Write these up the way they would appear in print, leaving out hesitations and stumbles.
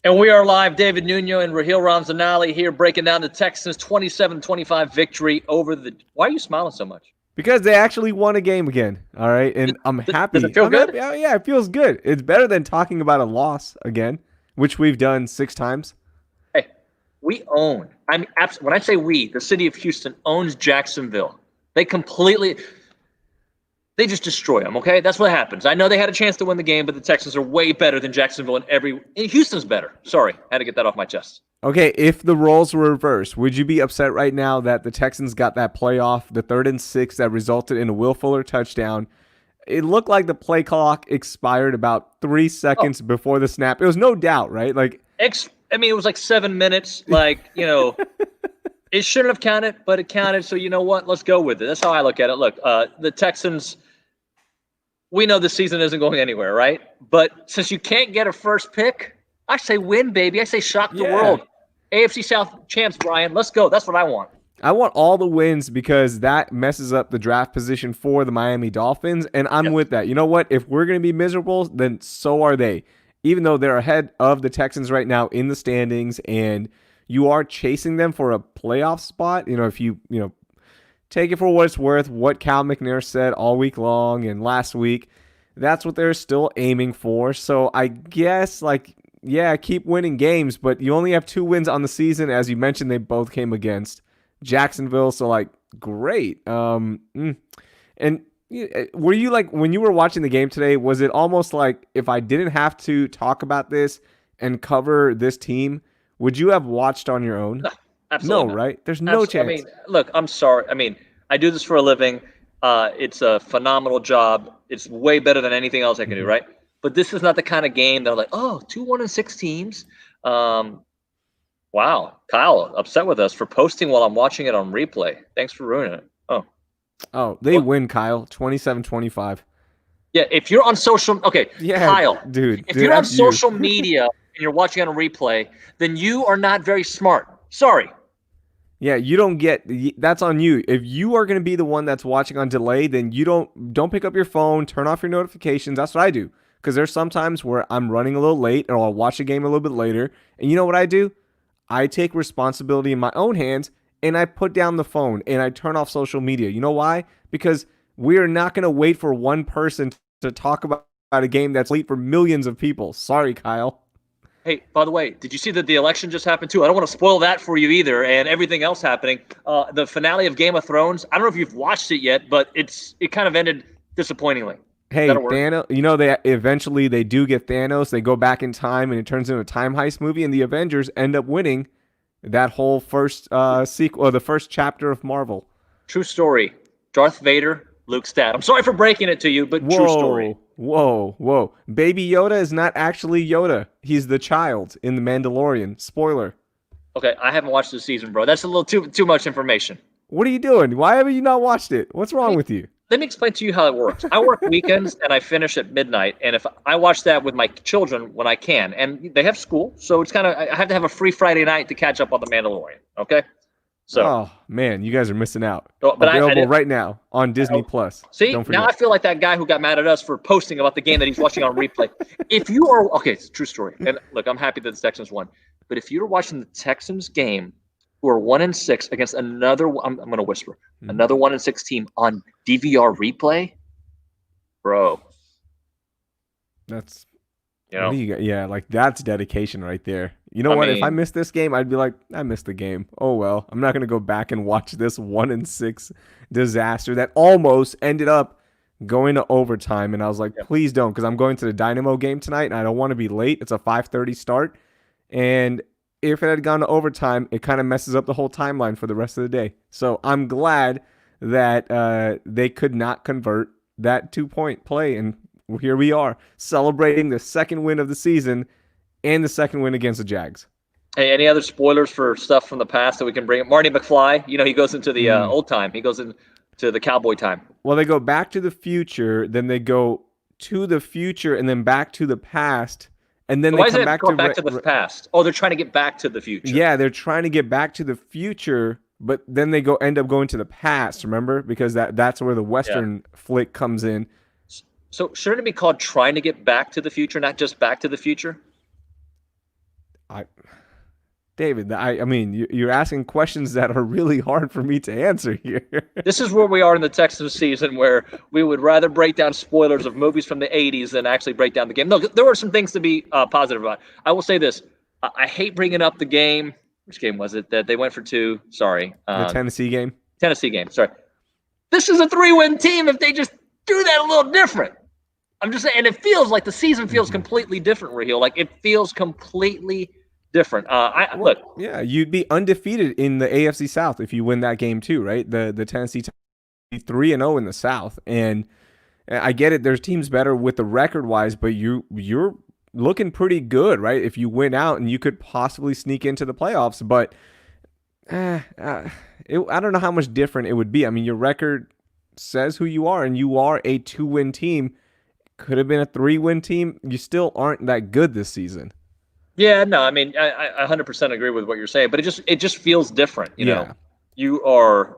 And we are live. David Nuno and Raheel Ramzanali here breaking down the Texans' 27-25 victory over the – why are you smiling so much? Because they actually won a game again, all right? And I'm happy. Does it feel good? Happy. Oh, yeah, it feels good. It's better than talking about a loss again, which we've done 6 times. Hey, we own – I mean, when I say we, the city of Houston owns Jacksonville. They completely – they just destroy them, okay? That's what happens. I know they had a chance to win the game, but the Texans are way better than Jacksonville and Houston's better. Sorry, had to get that off my chest. Okay, if the roles were reversed, would you be upset right now that the Texans got that playoff, the 3rd and 6 that resulted in a Will Fuller touchdown? It looked like the play clock expired about 3 seconds before the snap. It was no doubt, right? Like, I mean, it was like 7 minutes. Like, you know, it shouldn't have counted, but it counted. So you know what? Let's go with it. That's how I look at it. Look, the Texans. We know the season isn't going anywhere, right? But since you can't get a first pick, I say win, baby. I say shock the world. AFC South champs, Brian. Let's go. That's what I want. I want all the wins because that messes up the draft position for the Miami Dolphins, and I'm with that. You know what? If we're going to be miserable, then so are they. Even though they're ahead of the Texans right now in the standings, and you are chasing them for a playoff spot, if you take it for what it's worth, what Cal McNair said all week long and last week, that's what they're still aiming for. So I guess, keep winning games, but you only have 2 wins on the season. As you mentioned, they both came against Jacksonville, so, great. And were you, when you were watching the game today, was it almost like if I didn't have to talk about this and cover this team, would you have watched on your own? No. Absolutely no, right? There's no chance. I mean, look, I'm sorry. I mean, I do this for a living. It's a phenomenal job. It's way better than anything else I can do, right? But this is not the kind of game that I'm like, 2-1-6 teams. Wow. Kyle, upset with us for posting while I'm watching it on replay. Thanks for ruining it. Oh, they win, Kyle. 27-25. Yeah, if you're on social – okay, Kyle. If you're on social media and you're watching on a replay, then you are not very smart. Sorry. Yeah, you don't get – that's on you. If you are going to be the one that's watching on delay, then you don't pick up your phone, turn off your notifications. That's what I do, because there's some times where I'm running a little late or I'll watch a game a little bit later. And you know what I do? I take responsibility in my own hands, and I put down the phone, and I turn off social media. You know why? Because we are not going to wait for one person to talk about a game that's late for millions of people. Sorry, Kyle. Hey, by the way, did you see that the election just happened too? I don't want to spoil that for you either, and everything else happening. The finale of Game of Thrones. I don't know if you've watched it yet, but it kind of ended disappointingly. Hey, Thanos. They eventually do get Thanos. They go back in time, and it turns into a time heist movie, and the Avengers end up winning that whole first sequel, or the first chapter of Marvel. True story. Darth Vader, Luke's dad. I'm sorry for breaking it to you, but true story. Whoa. Baby Yoda is not actually Yoda. He's the child in The Mandalorian. Spoiler. Okay, I haven't watched this season, bro. That's a little too much information. What are you doing? Why have you not watched it? What's wrong with you? Let me explain to you how it works. I work weekends and I finish at midnight. And if I watch that with my children when I can, and they have school, so it's kind of, I have to have a free Friday night to catch up on The Mandalorian. Okay. So, oh man, you guys are missing out. But available right now on Disney Plus. See, now I feel like that guy who got mad at us for posting about the game that he's watching on replay. If you are it's a true story. And look, I'm happy that the Texans won. But if you're watching the Texans game, who are 1-6 against another, I'm going to whisper, another 1-6 team on DVR replay, bro. That's that's dedication right there. You know what? If I missed this game, I'd be like, I missed the game. Oh well, I'm not gonna go back and watch this 1-6 disaster that almost ended up going to overtime. And I was like, please don't, because I'm going to the Dynamo game tonight, and I don't want to be late. It's a 5:30 start, and if it had gone to overtime, it kind of messes up the whole timeline for the rest of the day. So I'm glad that they could not convert that 2-point play, and here we are celebrating the second win of the season and the second win against the Jags. Hey, any other spoilers for stuff from the past that we can bring up? Marty McFly, he goes into the old time. He goes into the cowboy time. Well, they go back to the future, then they go to the future, and then back to the past, and then they come back to the past. Oh, they're trying to get back to the future. Yeah, they're trying to get back to the future, but then they end up going to the past, remember? Because that's where the Western flick comes in. So shouldn't it be called Trying to Get Back to the Future, not just Back to the Future? I David, I mean, you're asking questions that are really hard for me to answer here. This is where we are in the Texans season, where we would rather break down spoilers of movies from the 80s than actually break down the game. No, there were some things to be positive about. I will say this. I hate bringing up the game. Which game was it that they went for 2? Sorry. The Tennessee game? Tennessee game, sorry. This is a 3-win team if they just do that a little different. I'm just saying, and it feels like the season feels completely different, Raheel. Like, it feels completely different. Look. Yeah, you'd be undefeated in the AFC South if you win that game too, right? The Tennessee 3-0 in the South, and I get it. There's teams better with the record wise, but you're looking pretty good, right? If you win out, and you could possibly sneak into the playoffs, but I don't know how much different it would be. I mean, your record says who you are, and you are a 2-win team. Could have been a 3-win team. You still aren't that good this season. Yeah, no, I mean, I 100% agree with what you're saying, but it just feels different. You know, you are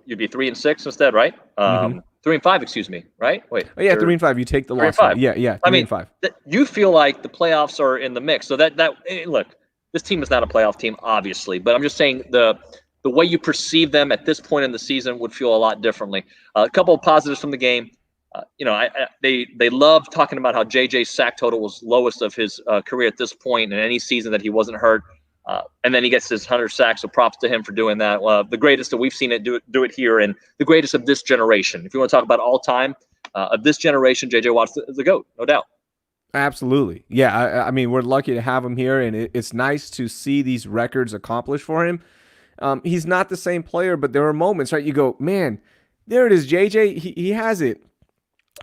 you'd be 3-6 instead, right? 3-5, excuse me, right? Wait. Oh yeah, 3-5. You take the loss. Yeah, 3-5. You feel like the playoffs are in the mix. So that look, this team is not a playoff team, obviously, but I'm just saying the way you perceive them at this point in the season would feel a lot differently. A couple of positives from the game. They love talking about how JJ's sack total was lowest of his career at this point in any season that he wasn't hurt. And then he gets his 100 sacks, so props to him for doing that. The greatest that we've seen it do it here, and the greatest of this generation. If you want to talk about all time of this generation, JJ Watt's the GOAT, no doubt. Absolutely. Yeah, I mean, we're lucky to have him here, and it's nice to see these records accomplished for him. He's not the same player, but there are moments, right? You go, man, there it is, JJ. He has it.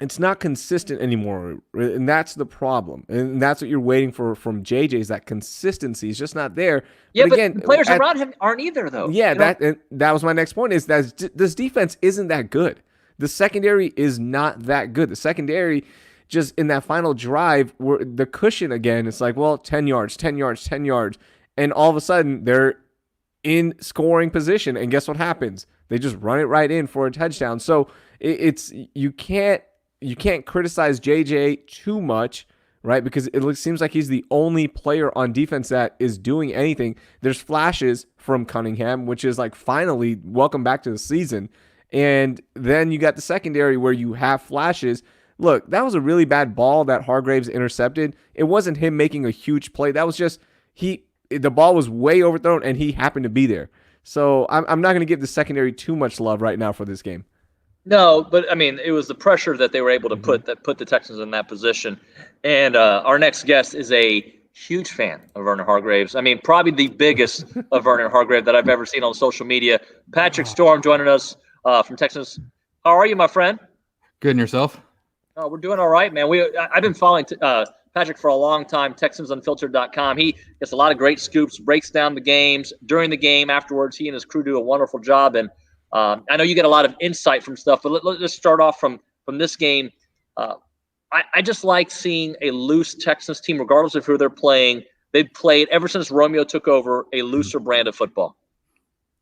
It's not consistent anymore, and that's the problem. And that's what you're waiting for from JJ, is that consistency is just not there. Yeah, but again, players around him aren't either, though. Yeah, that was my next point, is that this defense isn't that good. The secondary is not that good. The secondary, just in that final drive, where the cushion again, it's like, well, 10 yards, 10 yards, 10 yards. And all of a sudden, they're in scoring position. And guess what happens? They just run it right in for a touchdown. So you can't criticize JJ too much, right? Because it seems like he's the only player on defense that is doing anything. There's flashes from Cunningham, which is like, finally, welcome back to the season. And then you got the secondary where you have flashes. Look, that was a really bad ball that Hargraves intercepted. It wasn't him making a huge play. That was just the ball was way overthrown and he happened to be there. So I'm not going to give the secondary too much love right now for this game. No, but I mean, it was the pressure that they were able to put the Texans in that position. And our next guest is a huge fan of Vernon Hargraves. I mean, probably the biggest of Vernon Hargraves that I've ever seen on social media. Patrick Storm joining us from Texas. How are you, my friend? Good, and yourself? Oh, we're doing all right, man. I've been following Patrick for a long time, TexansUnfiltered.com. He gets a lot of great scoops, breaks down the games. During the game, afterwards, he and his crew do a wonderful job. And I know you get a lot of insight from stuff, but let's start off from this game. I just like seeing a loose Texans team, regardless of who they're playing. They've played, ever since Romeo took over, a looser brand of football.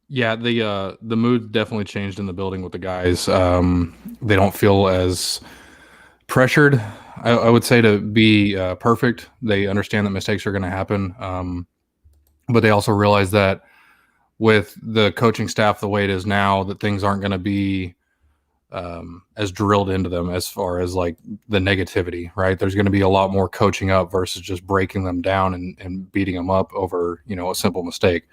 Yeah, the mood definitely changed in the building with the guys. They don't feel as pressured, I would say, to be perfect. They understand that mistakes are going to happen, but they also realize that with the coaching staff the way it is now, that things aren't going to be as drilled into them as far as like the negativity, right? There's going to be a lot more coaching up versus just breaking them down and beating them up over, a simple mistake,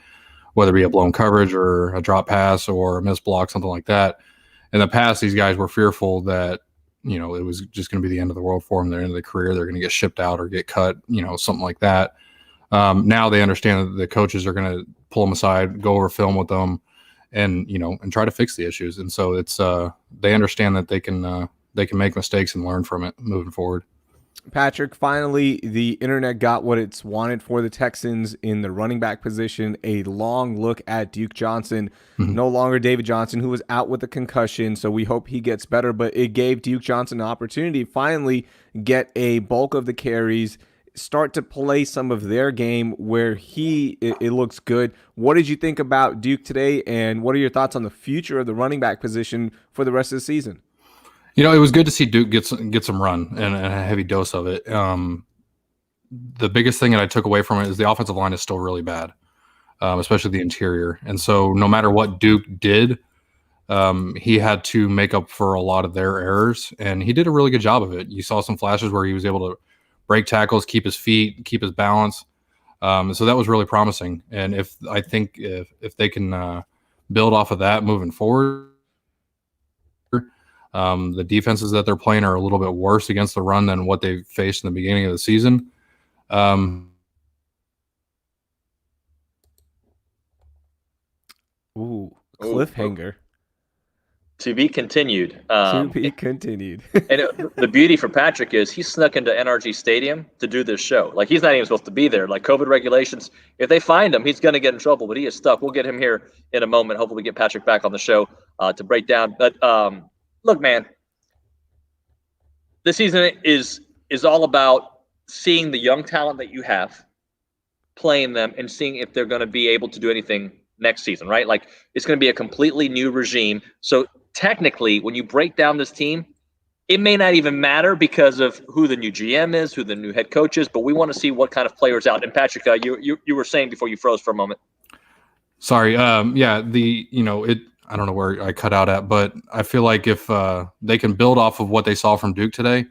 whether it be a blown coverage or a drop pass or a missed block, something like that. In the past, these guys were fearful that, it was just going to be the end of the world for them. Their end of the career, they're going to get shipped out or get cut, something like that. Now they understand that the coaches are going to pull them aside, go over film with them, and try to fix the issues. And so it's they understand that they can make mistakes and learn from it moving forward. Patrick, finally, the internet got what it's wanted for the Texans in the running back position. A long look at Duke Johnson, no longer David Johnson, who was out with a concussion. So we hope he gets better. But it gave Duke Johnson an opportunity to finally get a bulk of the carries, start to play some of their game where it looks good. What did you think about Duke today, and what are your thoughts on the future of the running back position for the rest of the season? It was good to see Duke get some run and a heavy dose of it. the biggest thing that I took away from it is the offensive line is still really bad, especially the interior. And so no matter what Duke did, he had to make up for a lot of their errors, and he did a really good job of it. You saw some flashes where he was able to break tackles, keep his feet, keep his balance. So that was really promising. And if they can build off of that moving forward, the defenses that they're playing are a little bit worse against the run than what they faced in the beginning of the season. Ooh, cliffhanger. To be continued. To be continued. The beauty for Patrick is he snuck into NRG Stadium to do this show. Like, he's not even supposed to be there. Like, COVID regulations, if they find him, he's going to get in trouble, but he is stuck. We'll get him here in a moment. Hopefully we get Patrick back on the show to break down. But look, man, this season is all about seeing the young talent that you have, playing them, and seeing if they're going to be able to do anything next season, right? Like, it's going to be a completely new regime. So technically, when you break down this team, it may not even matter because of who the new GM is, who the new head coach is, but we want to see what kind of players out. And Patrick, you were saying before you froze for a moment. Sorry. I don't know where I cut out at, but I feel like if they can build off of what they saw from Duke today,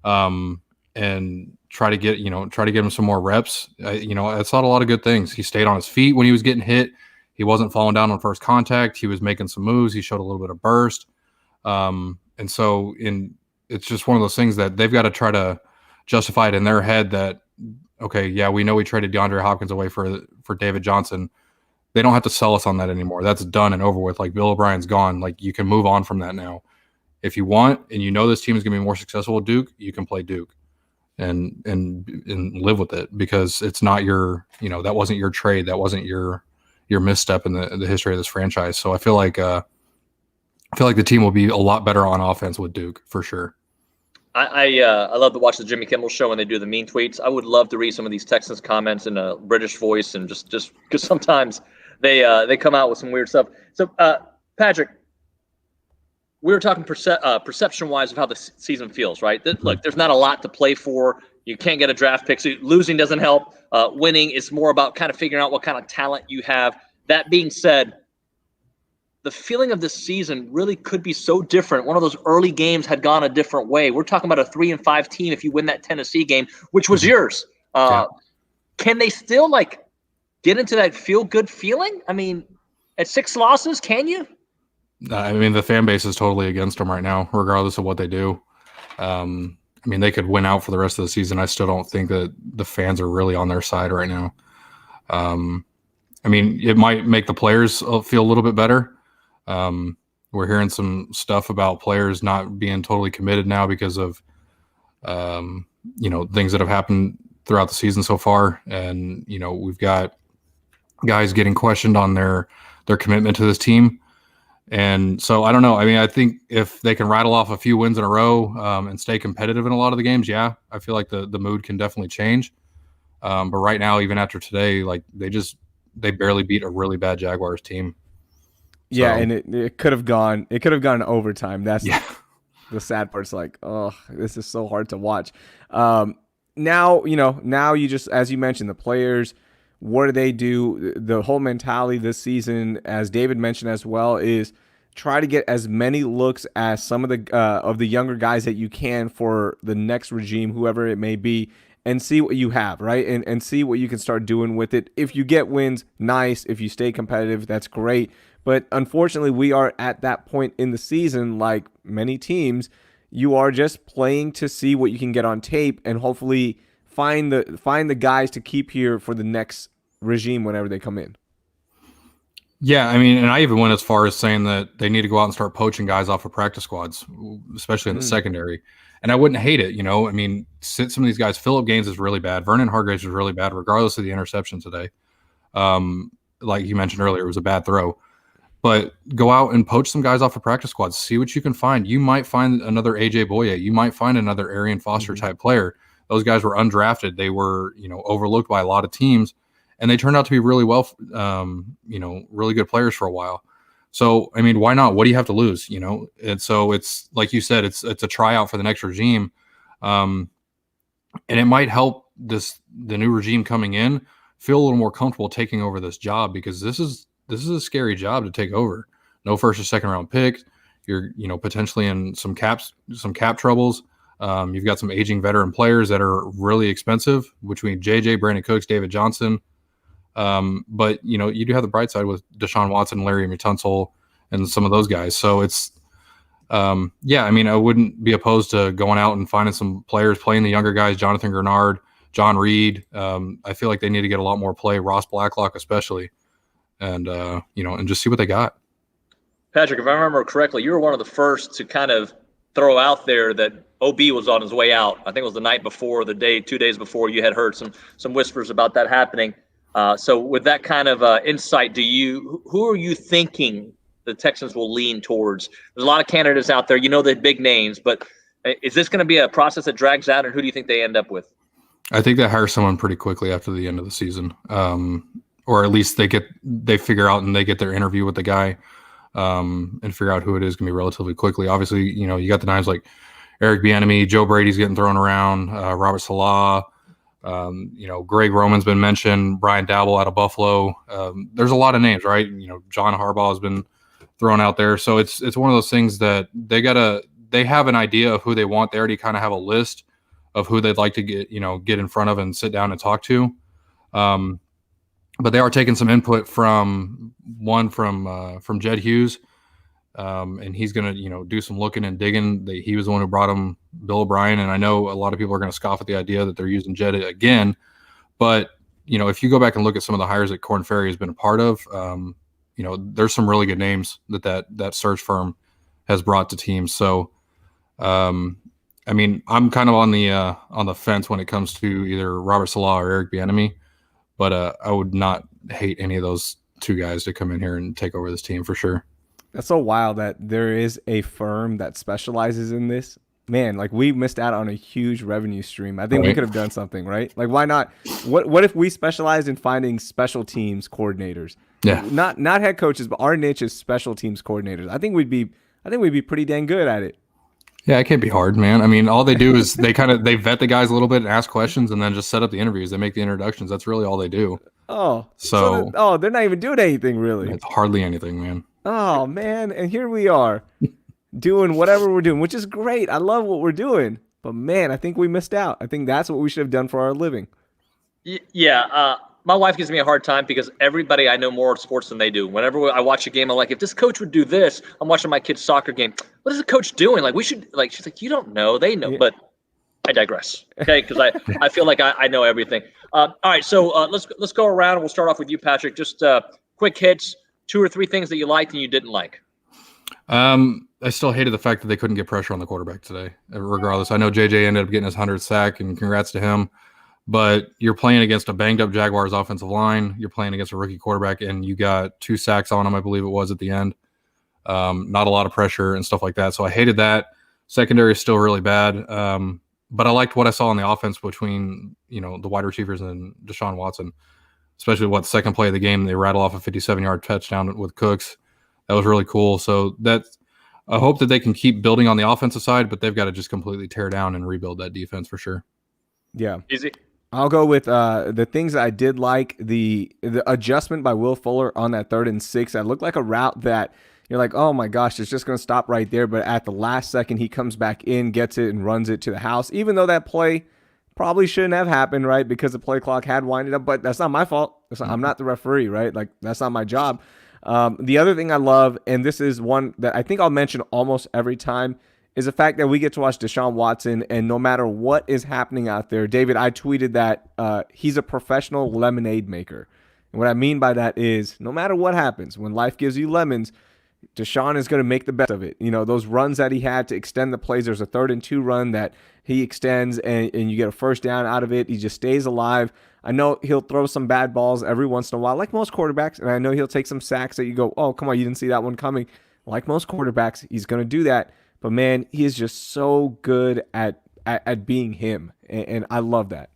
and try to get him some more reps, I saw a lot of good things. He stayed on his feet when he was getting hit. He wasn't falling down on first contact. He was making some moves. He showed a little bit of burst. And so it's just one of those things that they've got to try to justify it in their head that, okay, yeah, we know we traded DeAndre Hopkins away for David Johnson. They don't have to sell us on that anymore. That's done and over with. Like, Bill O'Brien's gone. Like, you can move on from that now. If you want, and you know this team is going to be more successful with Duke, you can play Duke and live with it, because it's not your, that wasn't your trade. That wasn't your misstep in the history of this franchise. So I feel like the team will be a lot better on offense with Duke for sure. I love to watch the Jimmy Kimmel show when they do the mean tweets. I would love to read some of these Texans comments in a British voice, and just because sometimes they come out with some weird stuff. So Patrick, we were talking perception-wise of how the season feels, right? Look, there's not a lot to play for. You can't get a draft pick. So losing doesn't help. Winning is more about kind of figuring out what kind of talent you have. That being said, the feeling of this season really could be so different. One of those early games had gone a different way. We're talking about a 3-5 team if you win that Tennessee game, which was yours. Can they still get into that feel-good feeling? I mean, at 6 losses, can you? I mean, the fan base is totally against them right now, regardless of what they do. They could win out for the rest of the season. I still don't think that the fans are really on their side right now. It might make the players feel a little bit better. We're hearing some stuff about players not being totally committed now because of, things that have happened throughout the season so far. And, we've got guys getting questioned on their commitment to this team. And so I don't know. I think if they can rattle off a few wins in a row and stay competitive in a lot of the games, yeah, I feel like the mood can definitely change. But right now, even after today, they barely beat a really bad Jaguars team. So, yeah, and it could have gone. It could have gone overtime. That's the sad part. It's like, oh, this is so hard to watch. Now you just, as you mentioned, the players. What do they do? The whole mentality this season, as David mentioned as well, is try to get as many looks as some of the younger guys that you can for the next regime, whoever it may be, and see what you have, right? And see what you can start doing with it. If you get wins, nice. If you stay competitive, that's great. But unfortunately, we are at that point in the season, like many teams, you are just playing to see what you can get on tape and hopefully find the guys to keep here for the next regime whenever they come in. Yeah, and I even went as far as saying that they need to go out and start poaching guys off of practice squads, especially in the secondary. And I wouldn't hate it, some of these guys. Phillip Gaines is really bad. Vernon Hargreaves is really bad, regardless of the interception today. Like you mentioned earlier, it was a bad throw. But go out and poach some guys off of practice squads. See what you can find. You might find another AJ Boye. You might find another Arian Foster type player. Those guys were undrafted. They were, overlooked by a lot of teams, and they turned out to be really really good players for a while. So, why not? What do you have to lose? And so it's like you said, it's a tryout for the next regime, and it might help the new regime coming in feel a little more comfortable taking over this job, because this is a scary job to take over. No first or second round pick. You're potentially in some cap troubles. You've got some aging veteran players that are really expensive between JJ, Brandon Cooks, David Johnson. But you do have the bright side with Deshaun Watson, Larry Tunsil, and some of those guys. So it's I wouldn't be opposed to going out and finding some players, playing the younger guys, Jonathan Grenard, John Reed. I feel like they need to get a lot more play, Ross Blacklock especially, and and just see what they got. Patrick, if I remember correctly, you were one of the first to kind of throw out there that OB was on his way out. I think it was the night before, 2 days before, you had heard some whispers about that happening. So with that kind of insight, who are you thinking the Texans will lean towards? There's a lot of candidates out there, the big names, but is this going to be a process that drags out, and who do you think they end up with? I think they hire someone pretty quickly after the end of the season, or at least they figure out and they get their interview with the guy. And figure out who it is going to be relatively quickly. Obviously, you got the names like Eric Bieniemy, Joe Brady's getting thrown around, Robert Salah, Greg Roman's been mentioned, Brian Dabble out of Buffalo. There's a lot of names, right? John Harbaugh has been thrown out there. So it's one of those things that they have an idea of who they want. They already kind of have a list of who they'd like to get in front of and sit down and talk to. But they are taking some input from Jed Hughes, and he's going to do some looking and digging. He was the one who brought him Bill O'Brien, and I know a lot of people are going to scoff at the idea that they're using Jed again. But if you go back and look at some of the hires that Corn Ferry has been a part of, there's some really good names that search firm has brought to teams. So, I'm kind of on the fence when it comes to either Robert Salah or Eric Bieniemy. But I would not hate any of those two guys to come in here and take over this team for sure. That's so wild that there is a firm that specializes in this. Man, like, we missed out on a huge revenue stream. I think we could have done something, right? Like, why not? What if we specialized in finding special teams coordinators? Yeah. Not head coaches, but our niche is special teams coordinators. I think we'd be pretty dang good at it. Yeah, it can't be hard, man. All they do is they vet the guys a little bit and ask questions and then just set up the interviews. They make the introductions. That's really all they do. Oh, so they're not even doing anything, really. It's hardly anything, man. Oh, man. And here we are doing whatever we're doing, which is great. I love what we're doing. But, man, I think we missed out. I think that's what we should have done for our living. Yeah. My wife gives me a hard time because everybody I know more sports than they do. Whenever I watch a game, I'm like, if this coach would do this, I'm watching my kid's soccer game. What is the coach doing? Like, we should, like, she's like, you don't know. They know. Yeah. But I digress. Okay. Because I feel like I know everything. All right. So let's go around and we'll start off with you, Patrick. Just quick hits, 2 or 3 things that you liked and you didn't like. I still hated the fact that they couldn't get pressure on the quarterback today, regardless. I know JJ ended up getting his 100th sack, and congrats to him. But you're playing against a banged-up Jaguars offensive line. You're playing against a rookie quarterback, and you got 2 sacks on him, I believe it was, at the end. Not a lot of pressure and stuff like that. So I hated that. Secondary is still really bad. But I liked what I saw on the offense between, the wide receivers and Deshaun Watson, especially the second play of the game. They rattle off a 57-yard touchdown with Cooks. That was really cool. So I hope that they can keep building on the offensive side, but they've got to just completely tear down and rebuild that defense for sure. Yeah. Easy. I'll go with the things that I did like. The adjustment by Will Fuller on that 3rd and 6. That looked like a route that you're like, oh my gosh, it's just going to stop right there. But at the last second, he comes back in, gets it, and runs it to the house. Even though that play probably shouldn't have happened, right? Because the play clock had winded up. But that's not my fault. I'm not the referee, right? Like, that's not my job. The other thing I love, and this is one that I think I'll mention almost every time, is the fact that we get to watch Deshaun Watson, and no matter what is happening out there, David, I tweeted that he's a professional lemonade maker. And what I mean by that is no matter what happens, when life gives you lemons, Deshaun is going to make the best of it. Those runs that he had to extend the plays, there's a 3rd and 2 run that he extends and you get a first down out of it. He just stays alive. I know he'll throw some bad balls every once in a while, like most quarterbacks, and I know he'll take some sacks that you go, oh, come on, you didn't see that one coming. Like most quarterbacks, he's going to do that. But, man, he is just so good at being him, and I love that.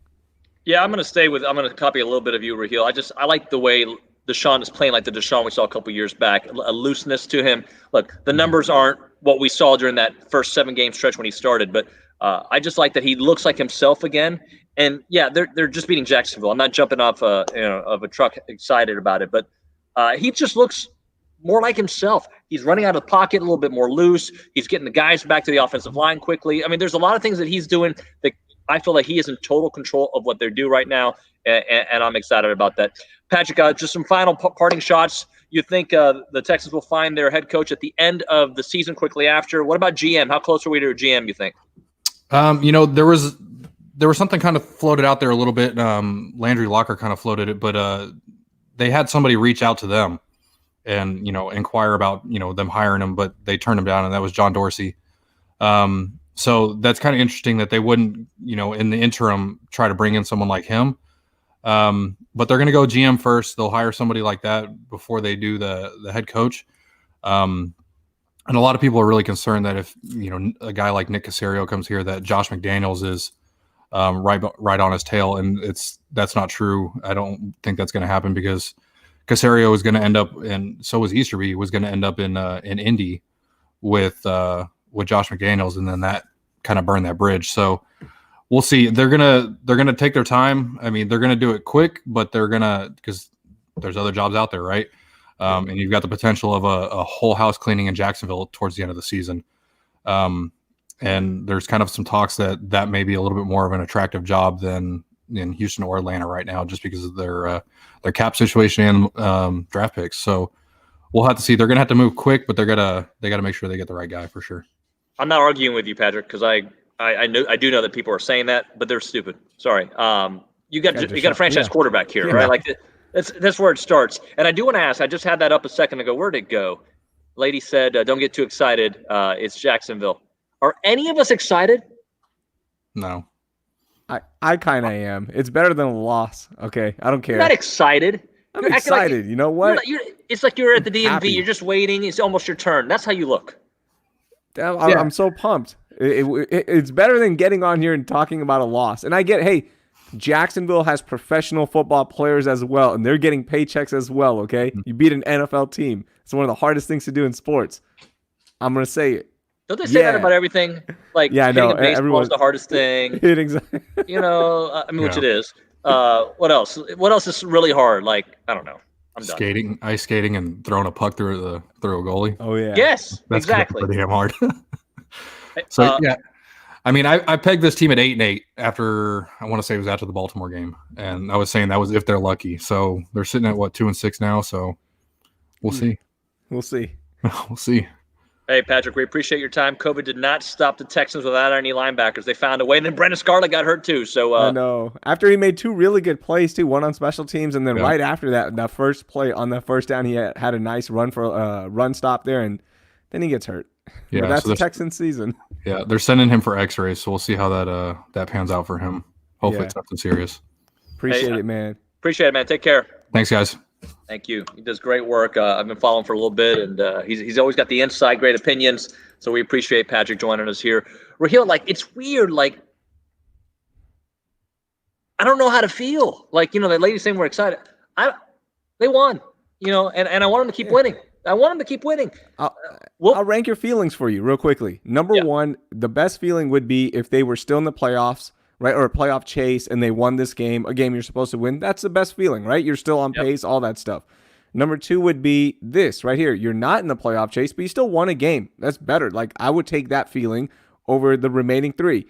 Yeah, I'm going to copy a little bit of you, Raheel. I like the way Deshaun is playing like the Deshaun we saw a couple years back, a looseness to him. Look, the numbers aren't what we saw during that first 7-game stretch when he started, but I just like that he looks like himself again. And yeah, they're just beating Jacksonville. I'm not jumping off of a truck excited about it, but he just looks more like himself. He's running out of the pocket a little bit more loose. He's getting the guys back to the offensive line quickly. I mean, there's a lot of things that he's doing that I feel like he is in total control of what they're doing right now, and I'm excited about that. Patrick, just some final parting shots. You think the Texans will find their head coach at the end of the season quickly after? What about GM? How close are we to a GM, you think? There was something kind of floated out there a little bit. Landry Locker kind of floated it, but they had somebody reach out to them and, inquire about, them hiring him, but they turned him down, and that was John Dorsey. So that's kind of interesting that they wouldn't, in the interim, try to bring in someone like him. But they're going to go GM first. They'll hire somebody like that before they do the head coach. And a lot of people are really concerned that if, a guy like Nick Caserio comes here, that Josh McDaniels is right on his tail. And that's not true. I don't think that's going to happen, because Caserio is going to end up, and so was Easterby, was going to end up in Indy with Josh McDaniels, and then that kind of burned that bridge. So we'll see. They're gonna take their time. I mean, they're gonna do it quick, but because there's other jobs out there, right? And you've got the potential of a whole house cleaning in Jacksonville towards the end of the season. And there's kind of some talks that may be a little bit more of an attractive job than in Houston or Atlanta right now, just because of their cap situation and draft picks. So we'll have to see. They're gonna have to move quick, but they gotta make sure they get the right guy for sure. I'm not arguing with you, Patrick, because I do know that people are saying that, but they're stupid. Sorry. You got a franchise quarterback here, right? Like that's where it starts. And I do want to ask. I just had that up a second ago. Where did it go? Lady said, "Don't get too excited. It's Jacksonville." Are any of us excited? No. I kind of am. It's better than a loss. Okay, I don't care. You're not excited. I'm excited. Like, you know what? It's like you're at the DMV. You're just waiting. It's almost your turn. That's how you look. I'm so pumped. It's better than getting on here and talking about a loss. And I get, hey, Jacksonville has professional football players as well, and they're getting paychecks as well, okay? You beat an NFL team. It's one of the hardest things to do in sports. I'm going to say it. Don't they say that about everything? Like, hitting a baseball is the hardest thing. Exactly. Which it is. What else? What else is really hard? Like, I don't know. I'm done. Ice skating, and throwing a puck through a goalie. Oh yeah. Yes, that's exactly. Pretty damn hard. So yeah, I mean, I pegged this team at 8-8 after, I want to say it was after the Baltimore game, and I was saying that was if they're lucky. So they're sitting at 2-6 now. So we'll see. We'll see. We'll see. Hey, Patrick, we appreciate your time. COVID did not stop the Texans without any linebackers. They found a way. And then Brendan Scarlett got hurt too. So I know. After he made two really good plays too, one on special teams, and then right after that first play on the first down, he had a nice run for run stop there, and then he gets hurt. Yeah, but that's the Texans season. Yeah, they're sending him for X-rays, so we'll see how that pans out for him. Hopefully it's nothing serious. Appreciate it, man. Appreciate it, man. Take care. Thanks, guys. Thank you. He does great work. I've been following for a little bit, and he's always got the insight, great opinions. So we appreciate Patrick joining us here. Raheel, it's weird. I don't know how to feel. The lady saying we're excited. They won. And I want them to keep winning. I want them to keep winning. I'll rank your feelings for you real quickly. Number one, the best feeling would be if they were still in the playoffs, right, or a playoff chase, and they won this game, a game you're supposed to win. That's the best feeling, right? You're still on pace, all that stuff. Number two would be this right here. You're not in the playoff chase, but you still won a game. That's better. I would take that feeling over the remaining three.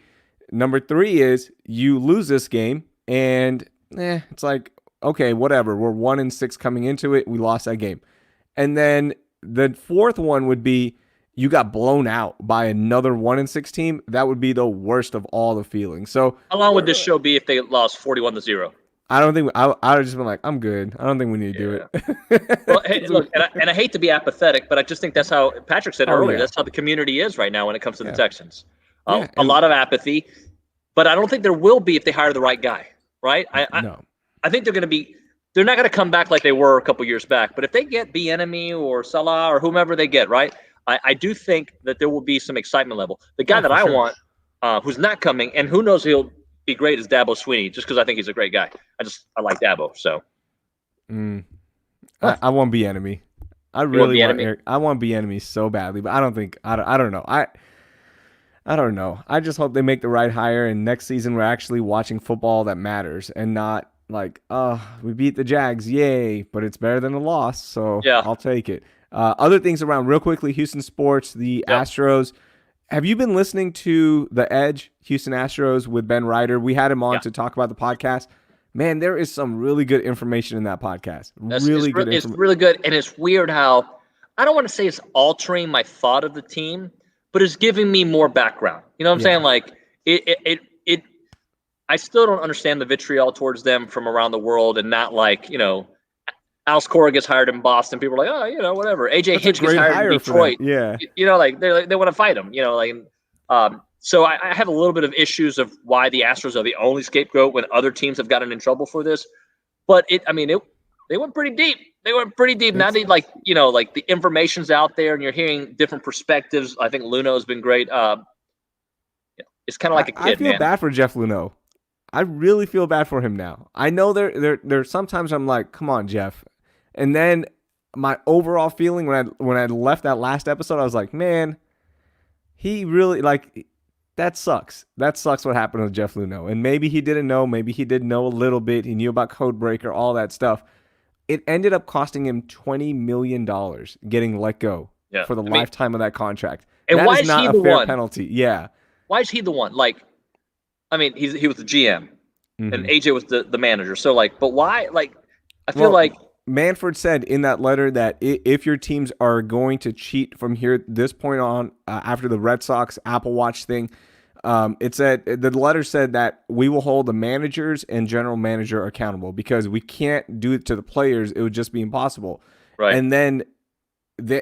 Number three is you lose this game, and it's like, okay, whatever. We're 1-6 coming into it. We lost that game. And then the fourth one would be you got blown out by another 1-6 team. That would be the worst of all the feelings. So how long would this show be if they lost 41-0? I don't think I would have just been like, I'm good. I don't think we need to do it. Well, hey, look, and I hate to be apathetic, but I just think that's how Patrick said earlier. That's how the community is right now when it comes to the Texans. A lot of apathy, but I don't think there will be if they hire the right guy. Right? I think they're going to be. They're not going to come back like they were a couple years back. But if they get Bieniemy or Salah or whomever they get, right? I do think that there will be some excitement level. The guy that I want, who's not coming, and who knows he'll be great, is Dabo Swinney, just because I think he's a great guy. I like Dabo. So I want Bieniemy. I really want Eric. I want Bieniemy so badly, but I don't think I don't know. I don't know. I just hope they make the right hire, and next season we're actually watching football that matters and not like, we beat the Jags, yay, but it's better than a loss, so Yeah. I'll take it. Other things around real quickly, Houston sports, the Astros. Have you been listening to The Edge, Houston Astros with Ben Ryder? We had him on to talk about the podcast. Man, there is some really good information in that podcast. It's really good, and it's weird how I don't want to say it's altering my thought of the team, but it's giving me more background. You know what I'm saying? Like it. I still don't understand the vitriol towards them from around the world, and not like Alex Cora gets hired in Boston. People are like, oh, whatever. AJ Hinch gets hired in Detroit. Yeah, like they want to fight him. So I have a little bit of issues of why the Astros are the only scapegoat when other teams have gotten in trouble for this. But they went pretty deep. Now they like the information's out there and you're hearing different perspectives. I think Luno has been great. It's kind of like a kid. I feel bad for Jeff Luno. I really feel bad for him now. I know there sometimes I'm like, come on, Jeff. And then my overall feeling when I left that last episode, I was like, man, he really that sucks. That sucks what happened with Jeff Luno. And maybe he didn't know. Maybe he did know a little bit. He knew about Codebreaker, all that stuff. It ended up costing him $20 million getting let go for the lifetime of that contract. And that why is not he a fair one? Penalty. Yeah. Why is he the one? He was the GM, and AJ was the manager. So but why? I feel like Manfred said in that letter that if your teams are going to cheat from this point on, after the Red Sox Apple Watch thing, the letter said that we will hold the managers and general manager accountable because we can't do it to the players. It would just be impossible. Right. And then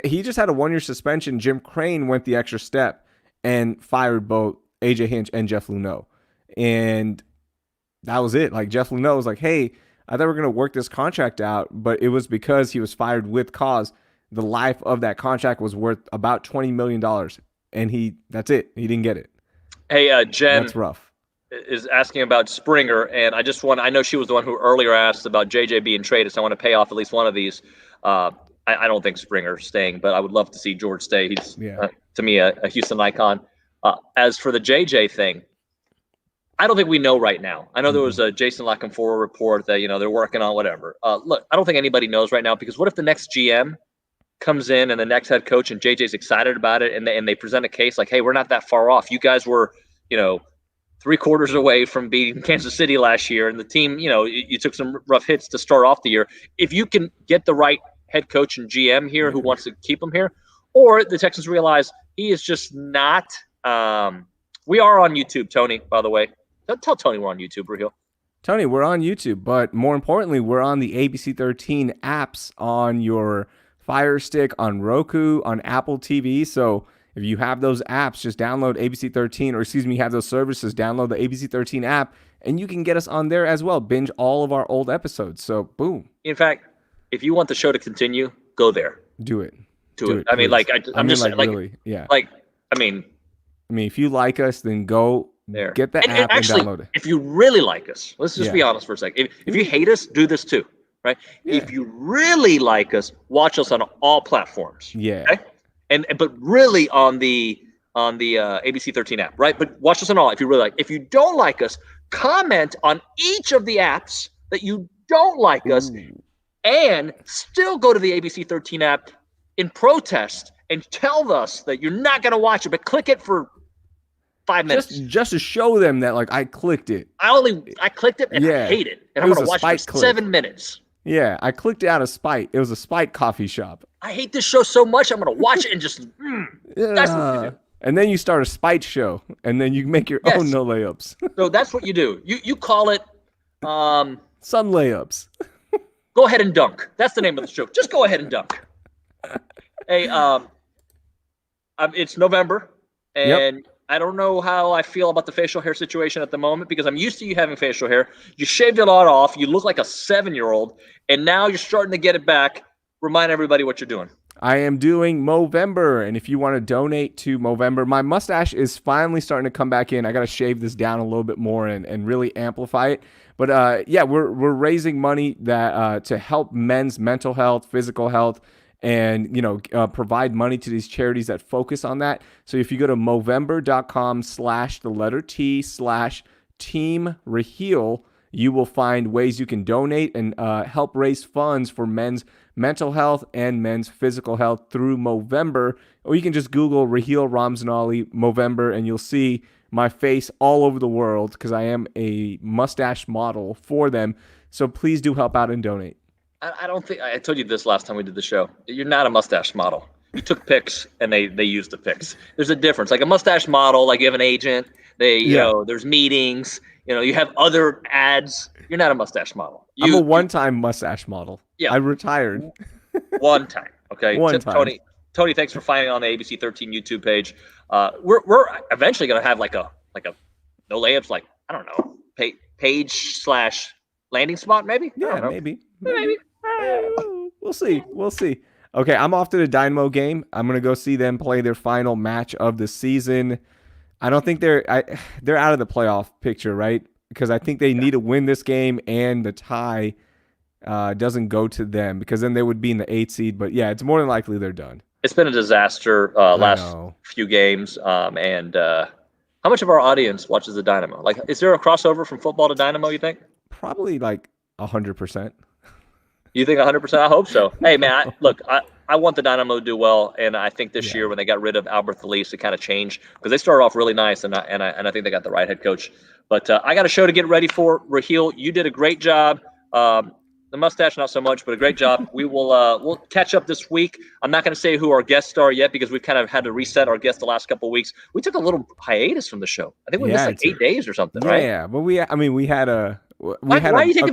he just had a 1-year suspension. Jim Crane went the extra step and fired both AJ Hinch and Jeff Luno. And that was it. Like Jeff Luno was like, hey, I thought we were going to work this contract out, but it was because he was fired with cause. The life of that contract was worth about $20 million. And that's it. He didn't get it. Hey, Jen that's rough. Is asking about Springer. And I know she was the one who earlier asked about JJ being traded. So I want to pay off at least one of these. I don't think Springer's staying, but I would love to see George stay. He's, to me, a Houston icon. As for the JJ thing, I don't think we know right now. I know there was a Jason LaConfora report that, they're working on whatever. Look, I don't think anybody knows right now because what if the next GM comes in and the next head coach and JJ's excited about it and they present a case like, hey, we're not that far off. You guys were, 3/4 away from beating Kansas City last year. And the team, you took some rough hits to start off the year. If you can get the right head coach and GM here who wants to keep him here, or the Texans realize he is just not we are on YouTube, Tony, by the way. Tell Tony we're on YouTube, Raheel. Tony, we're on YouTube, but more importantly, we're on the ABC 13 apps on your Fire Stick, on Roku, on Apple TV. So if you have those apps, just download ABC 13, have those services, download the ABC 13 app, and you can get us on there as well. Binge all of our old episodes. So, boom. In fact, if you want the show to continue, go there. Do it. Do it. I mean, I'm just saying, really, yeah. If you like us, then go there. Get the app and download it. If you really like us, let's just be honest for a second. If you hate us, do this too, right? Yeah. If you really like us, watch us on all platforms. Yeah. Okay? But really on the ABC 13 app, right? But watch us on all if you really like. If you don't like us, comment on each of the apps that you don't like us, and still go to the ABC 13 app in protest and tell us that you're not going to watch it, but click it for 5 minutes. Just to show them that I clicked it. I clicked it and I hate it. And I'm going to watch it for 7 minutes. Yeah, I clicked it out of spite. It was a spite coffee shop. I hate this show so much, I'm going to watch it and just, that's what you do. And then you start a spite show, and then you make your own no layups. So that's what you do. You call it... Sun layups. Go ahead and dunk. That's the name of the show. Just go ahead and dunk. Hey, it's November, and I don't know how I feel about the facial hair situation at the moment because I'm used to you having facial hair. You shaved it a lot off. You look like a 7-year-old, and now you're starting to get it back. Remind everybody what you're doing. I am doing Movember, and if you want to donate to Movember, my mustache is finally starting to come back in. I got to shave this down a little bit more and really amplify it. But we're raising money that to help men's mental health, physical health, and provide money to these charities that focus on that. So if you go to Movember.com/T/Team Raheel, you will find ways you can donate and help raise funds for men's mental health and men's physical health through Movember. Or you can just Google Raheel Ramzanali Movember, and you'll see my face all over the world because I am a mustache model for them. So please do help out and donate. I don't think I told you this last time we did the show. You're not a mustache model. You took pics and they used the pics. There's a difference. Like a mustache model, like you have an agent. There's meetings. You have other ads. You're not a mustache model. I'm a one-time mustache model. Yeah, I retired. One time. Okay. One time. Tony, thanks for finding on the ABC 13 YouTube page. We're eventually gonna have like a no layups, like I don't know, page/landing spot maybe. Yeah, maybe. We'll see. Okay, I'm off to the Dynamo game. I'm gonna go see them play their final match of the season. I don't think they're out of the playoff picture, right? Because I think they need to win this game, and the tie doesn't go to them, because then they would be in the 8th seed. But yeah, it's more than likely they're done. It's been a disaster last few games. And how much of our audience watches the Dynamo? Like, is there a crossover from football to Dynamo, you think? Probably like 100%. You think 100%? I hope so. Hey, man, I want the Dynamo to do well, and I think this year when they got rid of Albert Thalise, it kind of changed, because they started off really nice, and I think they got the right head coach. But I got a show to get ready for. Raheel, you did a great job. The mustache, not so much, but a great job. We will we'll catch up this week. I'm not going to say who our guests are yet, because we've kind of had to reset our guests the last couple of weeks. We took a little hiatus from the show. I think we missed like 8 days or something, right? Yeah, but we had a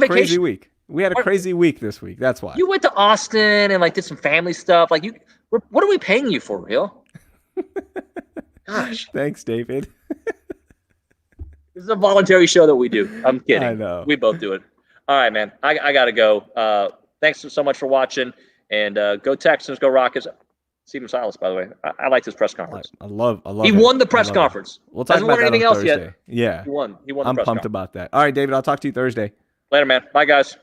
crazy week. We had a crazy week this week. That's why. You went to Austin and did some family stuff. What are we paying you for, Raheel? Gosh. Thanks, David. This is a voluntary show that we do. I'm kidding. I know. We both do it. All right, man. I got to go. Thanks so much for watching. And go Texans, go Rockets. Stephen Silas, by the way. I liked his press conference. I love He won the press conference. We'll talk about that anything else yet. Yeah. He won. I'm pumped about that. All right, David. I'll talk to you Thursday. Later, man. Bye, guys.